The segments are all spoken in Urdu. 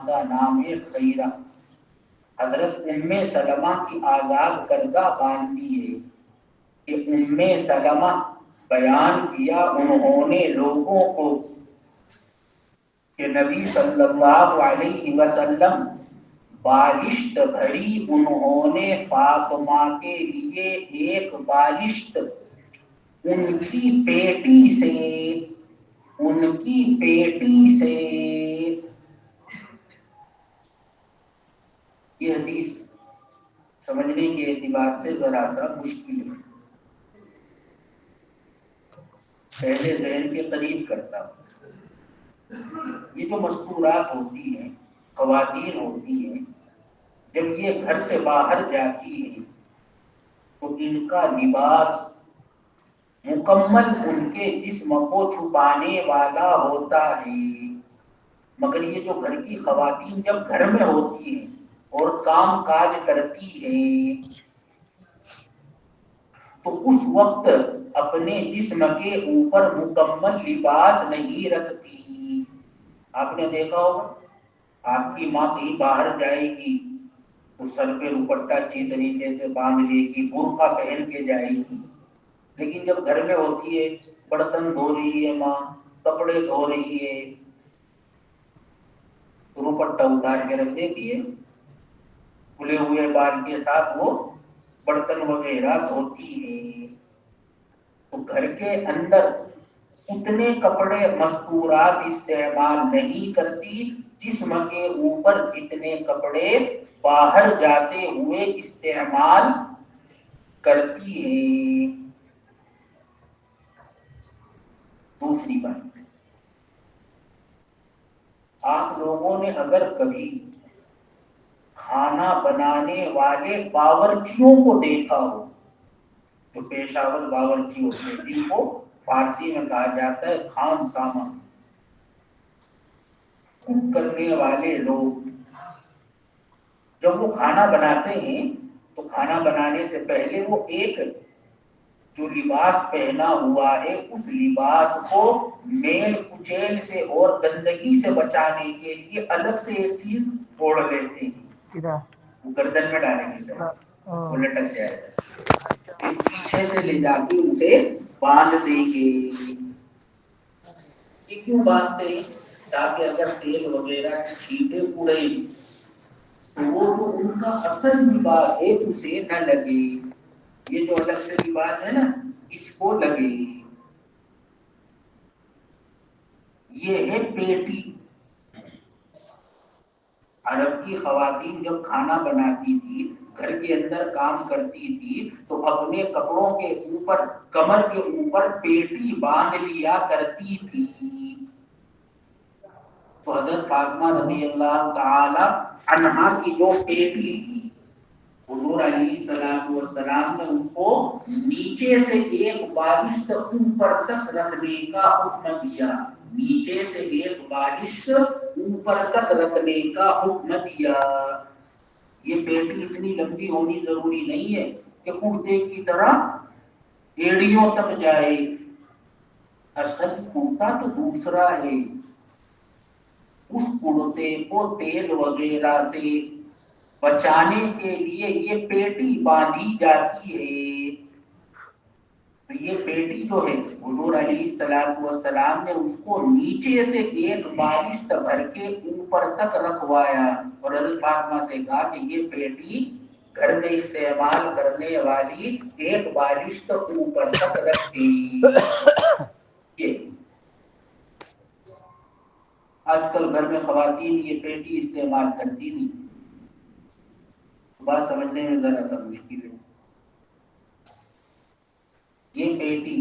کا نام ہے خیرہ. حضرت ام سلمہ کی آزاد کردہ باندھی ہے کہ ام سلمہ بیان کیا انہوں نے لوگوں کو کہ نبی صلی اللہ علیہ وسلم بالشت بھری انہوں نے فاطمہ کے لیے ایک بالشت ان کی پیٹی سے یہ حدیث سمجھنے کے اعتبار سے ذرا سا مشکل ہے، پہلے ذہن کے قریب کرتا ہوں. یہ جو مستورات ہوتی ہیں، خواتین ہوتی ہیں، جب یہ گھر سے باہر جاتی ہیں تو ان کا لباس مکمل ان کے جسم کو چھپانے والا ہوتا ہے. مگر یہ جو گھر کی خواتین جب گھر میں ہوتی ہیں اور کام کاج کرتی ہیں تو اس وقت اپنے جسم کے اوپر مکمل لباس نہیں رکھتی. آپ نے دیکھا ہوگا آپ کی ماں کہیں باہر جائے گی تو سر پہ دوپٹہ اچھی طریقے سے باندھ لے گی، برقع پہن کے جائے گی. لیکن جب گھر میں ہوتی ہے، برتن دھو رہی ہے ماں، کپڑے دھو رہی ہے، دوپٹہ اتار کے رکھ دیتی ہے، کھلے ہوئے بال کے ساتھ وہ برتن وغیرہ دھوتی ہے. تو گھر کے اندر اتنے کپڑے مستورات استعمال نہیں کرتی جسم کے اوپر جتنے کپڑے باہر جاتے ہوئے استعمال کرتی ہے. دوسری بات، آپ لوگوں نے اگر کبھی کھانا بنانے والے باورچیوں کو دیکھا ہو، جو پیشہ ور باورچی ہوتے ہیں جن کو فارسی میں کہا جاتا ہے خام سامہ، کوک کرنے والے لوگ، جب وہ کھانا بناتے ہیں تو کھانا بنانے سے پہلے وہ ایک جو لباس پہنا ہوا ہے اس لباس کو میل کچیل سے اور گندگی سے بچانے کے لیے الگ سے ایک چیز اوڑھ لیتے ہیں، وہ گردن میں ڈالیں گے وہ لٹک جائے گا، پھر پیچھے سے لے جا کے اسے باندھ دیں گے. یہ کیوں باندھتے ہیں؟ تاکہ اگر تیل وغیرہ کی چھینٹیں اڑے تو وہ جو ان کا اصل لباس ہے اسے نہ لگے. یہ جو الگ سے لباس ہے نا اس کو لگے. یہ ہے پیٹی. عرب کی خواتین جب کھانا بناتی تھی، گھر کے اندر کام کرتی تھی تو اپنے کپڑوں کے اوپر، کمر کے اوپر پیٹی باندھ لیا کرتی تھی. تو حضرت فاطمہ رضی اللہ تعالی عنہا کی جو پیٹی تھی، حضور علیہ السلام والسلام نے اس کو نیچے سے ایک بالش اوپر تک رکھنے کا حکم دیا. نیچے سے ایک بالش اوپر تک رکھنے کا حکم دیا. یہ پیٹی اتنی لمبی ہونی ضروری نہیں ہے کہ کرتے کی طرح ایڑیوں تک جائے. اصل کرتا تو دوسرا ہے، اس کرتے کو تیل وغیرہ سے بچانے کے لیے یہ پیٹی باندھی جاتی ہے. تو یہ پیٹی جو ہے حضور علیہ الصلوۃ والسلام نے اس کو نیچے سے ایک بالشت بھر کے اوپر تک رکھوایا اور حضرت فاطمہ سے کہا کہ یہ پیٹی گھر میں استعمال کرنے والی ایک بالشت اوپر تک رکھ دی. آج کل گھر میں خواتین یہ پیٹی استعمال کرتی نہیں. بات سمجھنے میں ذرا سا مشکل ہے. یہ پیٹی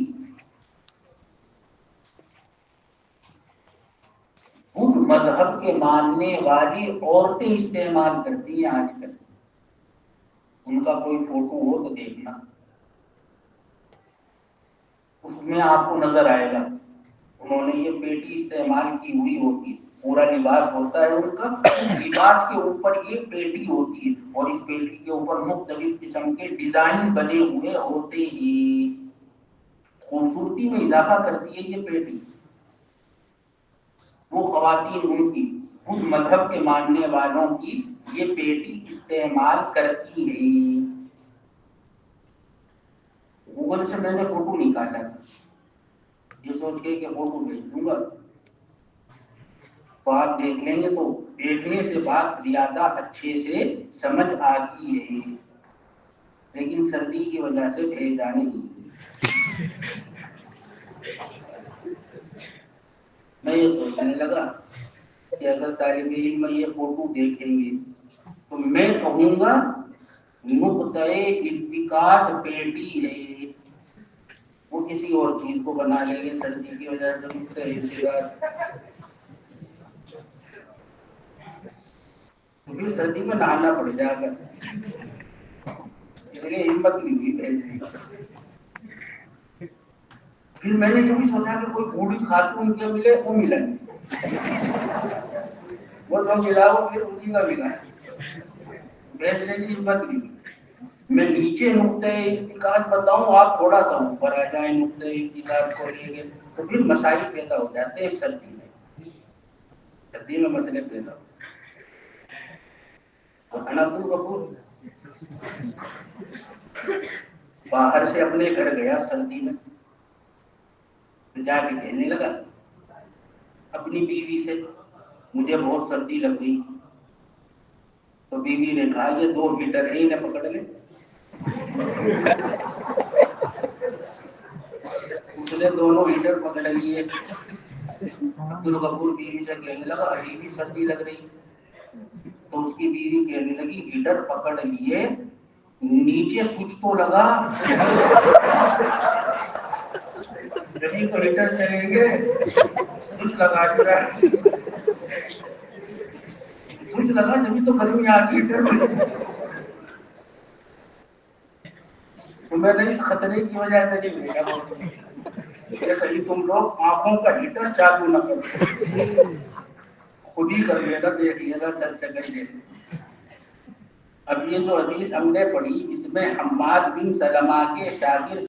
بدھ مذہب کے ماننے والی عورتیں استعمال کرتی ہیں آج کل. ان کا کوئی فوٹو ہو تو دیکھنا، اس میں آپ کو نظر آئے گا انہوں نے یہ پیٹی استعمال کی ہوئی ہوتی ہے. پورا لباس ہوتا ہے ان کا، اس لباس کے اوپر یہ پیٹی ہوتی ہے اور اس پیٹی کے اوپر مختلف قسم کے ڈیزائن بنے ہوئے ہوتے ہیں. خوبصورتی میں اضافہ کرتی ہے یہ پیٹی. وہ خواتین ان کی اس مذہب کے ماننے والوں کی یہ پیٹی استعمال کرتی ہے۔ گوگل سے میں نے فوٹو نکالا یہ سوچ کے کہ فوٹو بھیج دوں گا تو آپ دیکھ لیں گے، تو دیکھنے سے بات زیادہ اچھے سے سمجھ آتی ہے، لیکن سردی کی وجہ سے بھیجا نہیں۔ میں یہ سوچنے لگا کہ اگر طالب علم یہ فوٹو دیکھیں گے تو میں کہوں گا نقطۂ اتکاس پیٹی ہے، وہ کسی اور چیز کو بنا لیں گے سردی کی وجہ سے نقطۂ اتکاس، تو پھر سردی میں نہانا پڑ جائے گا، اس لیے ہمت نہیں ہوئی بھیجنے کی۔ پھر میں نے کبھی سوچا کہ کوئی بوڑھی خاتون کے ملے وہ ملن وہ جو ملا وہ پھر اسی کا ملا، بھیجنے کی ہمت نہیں۔ میں نیچے نقطۂ اتکاس بتاؤں، آپ تھوڑا سا اوپر آ جائیں نقطۂ اتکاس کو لے کے، تو پھر مسائل پیدا ہو جاتے ہیں سردی میں مسئلے پیدا ہو۔ عبد الغفور باہر سے اپنے گھر گیا سردی میں، جا کے کہنے لگا اپنی بیوی سے مجھے بہت سردی لگ رہی، تو بیوی نے کہا یہ 2 ہیٹر ہے انہیں پکڑ لے۔ اس نے دونوں ہیٹر پکڑ لیے۔ عبد الغفور بیوی سے کہنے لگا ابھی بھی سردی لگ رہی، تو اس کی بیوی کہنے لگی ہیٹر پکڑ لیے نیچے سوئچ تو لگا، جبھی تو ہیٹر چلیں گے، سوئچ لگا دیا، سوئچ لگا جبھی تو گرمی آتی ہیٹر۔ تو میں نے اس خطرے کی وجہ سے نہیں بھیجا کہ کہیں تم لوگ آنکھوں کا ہیٹر چالو نہ کرو، خود ہی کر لینا، دیکھ لینا سر چکر دے۔ اب یہ جو حدیث ہم نے پڑھی اس میں حماد بن سلمہ کے شاگرد